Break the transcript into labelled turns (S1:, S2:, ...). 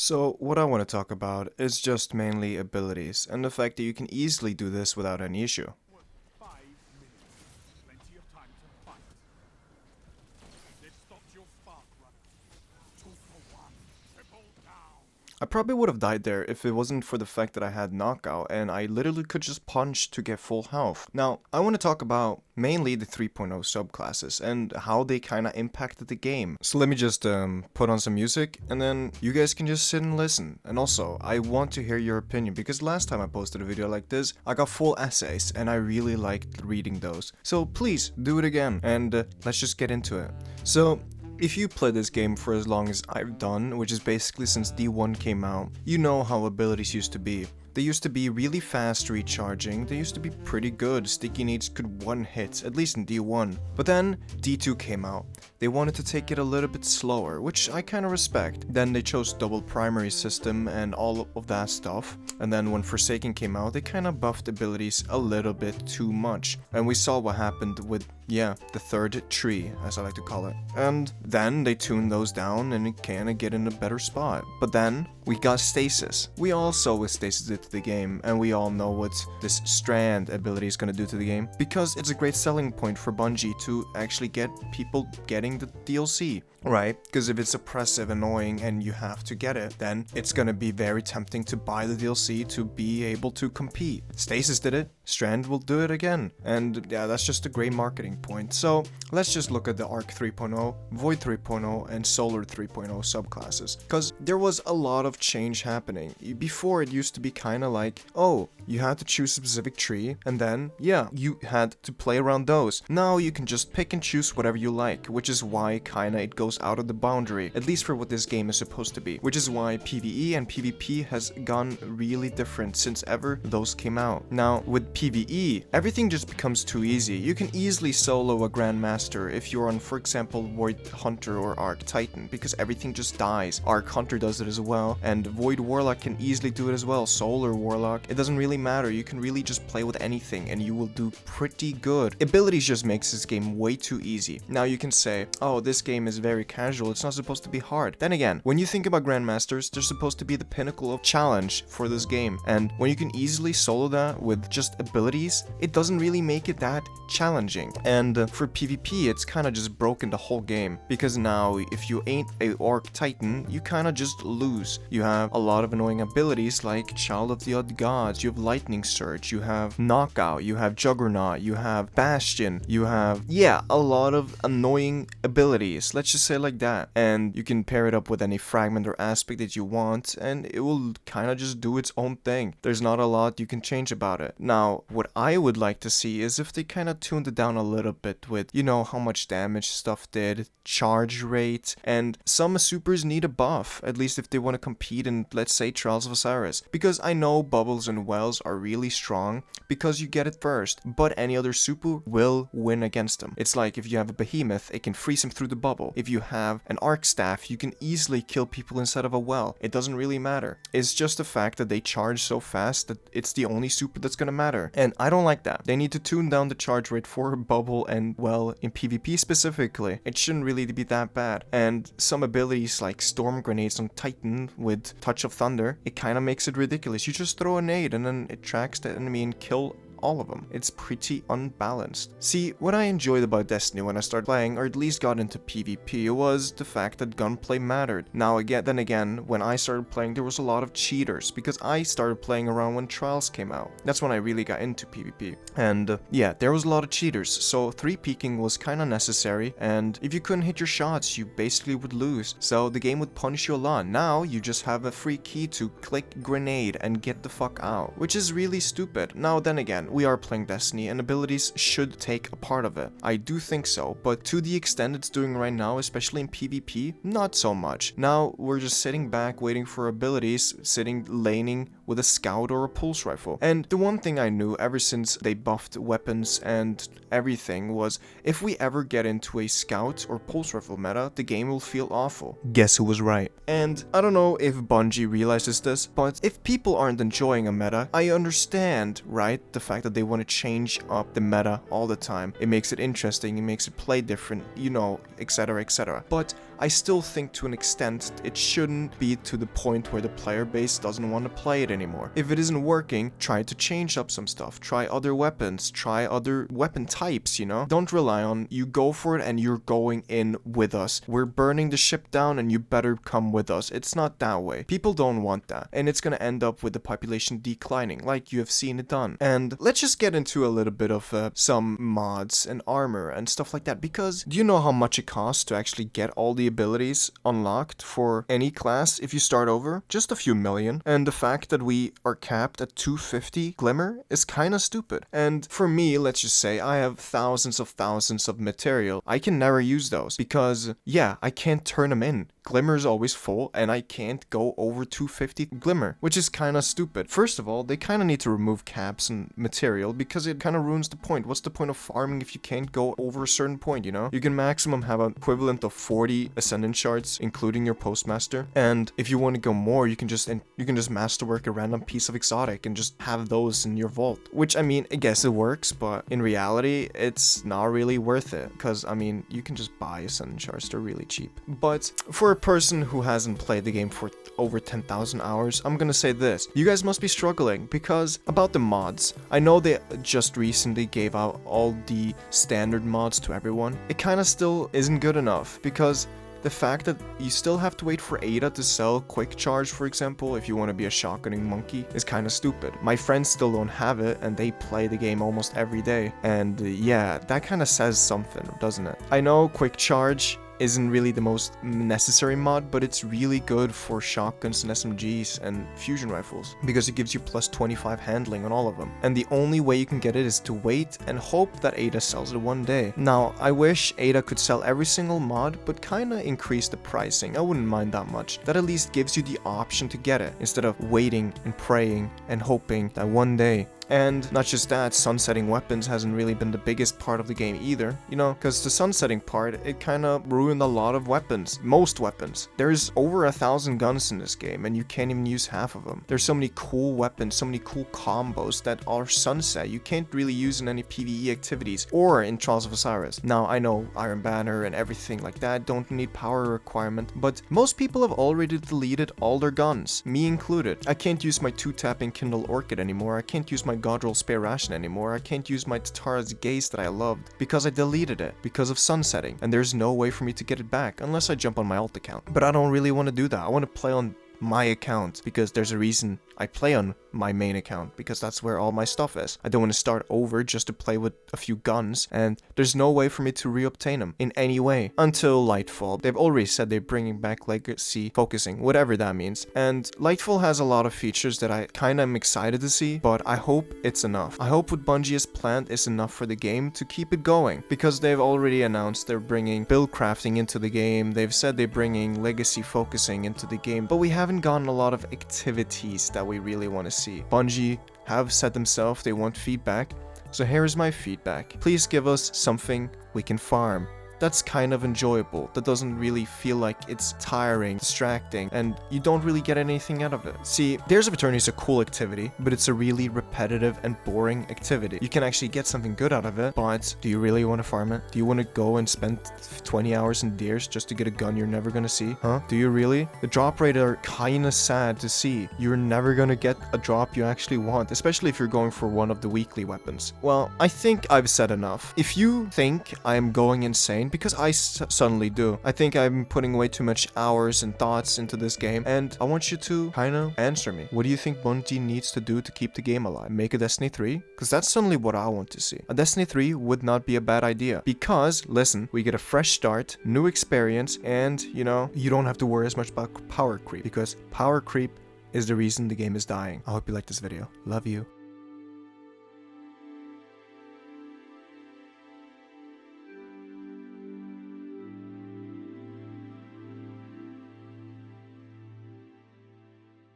S1: So, what I want to talk about is just mainly abilities, and the fact that you can easily do this without any issue.
S2: 5 minutes. Plenty of time to fight. They've stopped your spark runner. 2 for 1. Triple down.
S1: I probably would have died there if it wasn't for the fact that I had knockout and I literally could just punch to get full health. Now, I want to talk about mainly the 3.0 subclasses and how they kind of impacted the game. So let me just put on some music and then you guys can just sit and listen. And also, I want to hear your opinion because last time I posted a video like this, I got full essays and I really liked reading those. So please do it again and let's just get into it. So, if you play this game for as long as I've done, which is basically since D1 came out, you know how abilities used to be. They used to be really fast recharging, they used to be pretty good, sticky needs could one hit, at least in D1. But then D2 came out. They wanted to take it a little bit slower, which I kinda respect. Then they chose double primary system and all of that stuff. And then when Forsaken came out, they kinda buffed abilities a little bit too much. And we saw what happened with, the third tree, as I like to call it. And then they tuned those down and it kinda get in a better spot. But then we got Stasis. We all saw what Stasis did to the game, and we all know what this Strand ability is gonna do to the game, because it's a great selling point for Bungie to actually get people getting the DLC. Right? Because if it's oppressive, annoying, and you have to get it, then it's gonna be very tempting to buy the DLC to be able to compete. Stasis did it, Strand will do it again. And yeah, that's just a great marketing point. So let's just look at the Arc 3.0, Void 3.0, and Solar 3.0 subclasses. Because there was a lot of change happening. Before, it used to be kind of like, oh, you had to choose a specific tree, and then, you had to play around those. Now you can just pick and choose whatever you like, which is why kinda it goes out of the boundary, at least for what this game is supposed to be, which is why PvE and PvP has gone really different since ever those came out. Now, with PvE, everything just becomes too easy. You can easily solo a Grandmaster if you're on, for example, Void Hunter or Arc Titan, because everything just dies. Arc Hunter does it as well, and Void Warlock can easily do it as well. Solar Warlock, it doesn't really matter. You can really just play with anything and you will do pretty good. Abilities just makes this game way too easy. Now you can say, oh, this game is very casual, it's not supposed to be hard. Then again, when you think about Grandmasters, they're supposed to be the pinnacle of challenge for this game. And when you can easily solo that with just abilities, it doesn't really make it that challenging. And for PvP, it's kind of just broken the whole game. Because now, if you ain't a Orc Titan, you kind of just lose. You have a lot of annoying abilities like Child of the Odd Gods, you have Lightning Surge, you have Knockout, you have Juggernaut, you have Bastion, you have, a lot of annoying abilities. Let's just say like that, and you can pair it up with any fragment or aspect that you want and it will kind of just do its own thing. There's not a lot you can change about it. Now, what I would like to see is if they kind of tuned it down a little bit with, how much damage stuff did, charge rate, and some supers need a buff, at least if they want to compete in, let's say, Trials of Osiris, because I know Bubbles and Wells are really strong because you get it first, but any other super will win against them. It's like if you have a Behemoth, it can freeze him through the bubble. If you have an Arc Staff, you can easily kill people inside of a well. It doesn't really matter. It's just the fact that they charge so fast that it's the only super that's gonna matter. And I don't like that. They need to tune down the charge rate for bubble and well in PvP specifically. It shouldn't really be that bad. And some abilities like Storm Grenades on Titan with Touch of Thunder, it kind of makes it ridiculous. You just throw a nade and then it tracks the enemy and kill all of them. It's pretty unbalanced. See, what I enjoyed about Destiny when I started playing, or at least got into PvP, was the fact that gunplay mattered. Now again, when I started playing, there was a lot of cheaters, because I started playing around when Trials came out. That's when I really got into PvP. And there was a lot of cheaters, so 3-peeking was kinda necessary, and if you couldn't hit your shots, you basically would lose. So the game would punish you a lot. Now, you just have a free key to click grenade and get the fuck out, which is really stupid. Now then again, we are playing Destiny and abilities should take a part of it. I do think so, but to the extent it's doing right now, especially in PvP, not so much. Now we're just sitting back waiting for abilities, sitting laning with a scout or a pulse rifle. And the one thing I knew ever since they buffed weapons and everything was, if we ever get into a scout or pulse rifle meta, the game will feel awful. Guess who was right? And I don't know if Bungie realizes this, but if people aren't enjoying a meta, I understand, right? The fact that they want to change up the meta all the time. It makes it interesting, it makes it play different, etc, etc. But I still think to an extent it shouldn't be to the point where the player base doesn't want to play it anymore. If it isn't working, try to change up some stuff, try other weapons, try other weapon types, you know? Don't rely on you go for it and you're going in with us. We're burning the ship down and you better come with us. It's not that way. People don't want that, and it's gonna end up with the population declining, like you have seen it done. And let's just get into a little bit of some mods and armor and stuff like that, because do you know how much it costs to actually get all the abilities unlocked for any class if you start over? Just a few million. And the fact that we are capped at 250 Glimmer is kinda stupid. And for me, let's just say I have thousands of material. I can never use those because, yeah, I can't turn them in. Glimmer is always full and I can't go over 250 Glimmer, which is kinda stupid. First of all, they kinda need to remove caps and material because it kinda ruins the point. What's the point of farming if you can't go over a certain point, you know? You can maximum have an equivalent of 40 Ascendant shards, including your Postmaster. And if you want to go more, you can just masterwork a random piece of exotic and just have those in your vault. Which, I mean, I guess it works, but in reality, it's not really worth it. Because, I mean, you can just buy Ascendant shards, they're really cheap. But for a person who hasn't played the game for over 10,000 hours, I'm gonna say this. You guys must be struggling because about the mods, I know they just recently gave out all the standard mods to everyone. It kinda still isn't good enough because the fact that you still have to wait for Ada to sell quick charge, for example, if you want to be a shotgunning monkey, is kind of stupid. My friends still don't have it and they play the game almost every day. And yeah, that kind of says something, doesn't it? I know quick charge isn't really the most necessary mod, but it's really good for shotguns and SMGs and fusion rifles because it gives you plus 25 handling on all of them. And the only way you can get it is to wait and hope that Ada sells it one day. Now, I wish Ada could sell every single mod, but kinda increase the pricing. I wouldn't mind that much. That at least gives you the option to get it instead of waiting and praying and hoping that one day. And not just that, sunsetting weapons hasn't really been the biggest part of the game either, you know, because the sunsetting part, it kind of ruined a lot of weapons, most weapons. There's over 1,000 guns in this game and you can't even use half of them. There's so many cool weapons, so many cool combos that are sunset. You can't really use in any PvE activities or in Trials of Osiris. Now, I know Iron Banner and everything like that don't need power requirement, but most people have already deleted all their guns, me included. I can't use my 2-tapping Kindle Orchid anymore. I can't use my Godroll Spare Ration anymore. I can't use my Tatara's Gaze that I loved because I deleted it because of sunsetting, and there's no way for me to get it back unless I jump on my alt account. But I don't really want to do that. I want to play on my account because there's a reason I play on my main account, because that's where all my stuff is. I don't want to start over just to play with a few guns, and there's no way for me to reobtain them in any way until Lightfall. They've already said they're bringing back legacy focusing, whatever that means. And Lightfall has a lot of features that I kinda am excited to see, but I hope it's enough. I hope what Bungie has planned is enough for the game to keep it going, because they've already announced they're bringing build crafting into the game. They've said they're bringing legacy focusing into the game, but we haven't gotten a lot of activities that we really want to see. Bungie have said themselves they want feedback, so here's my feedback. Please give us something we can farm that's kind of enjoyable, that doesn't really feel like it's tiring, distracting, and you don't really get anything out of it. See, Dares of Eternity is a cool activity, but it's a really repetitive and boring activity. You can actually get something good out of it, but do you really want to farm it? Do you want to go and spend 20 hours in Dares just to get a gun you're never gonna see? Huh? Do you really? The drop rate are kinda sad to see. You're never gonna get a drop you actually want, especially if you're going for one of the weekly weapons. Well, I think I've said enough. If you think I am going insane, because I suddenly do. I think I'm putting way too much hours and thoughts into this game, and I want you to kind of answer me. What do you think Bungie needs to do to keep the game alive? Make a Destiny 3? Because that's suddenly what I want to see. A Destiny 3 would not be a bad idea, because, listen, we get a fresh start, new experience, and, you know, you don't have to worry as much about power creep, because power creep is the reason the game is dying. I hope you liked this video. Love you.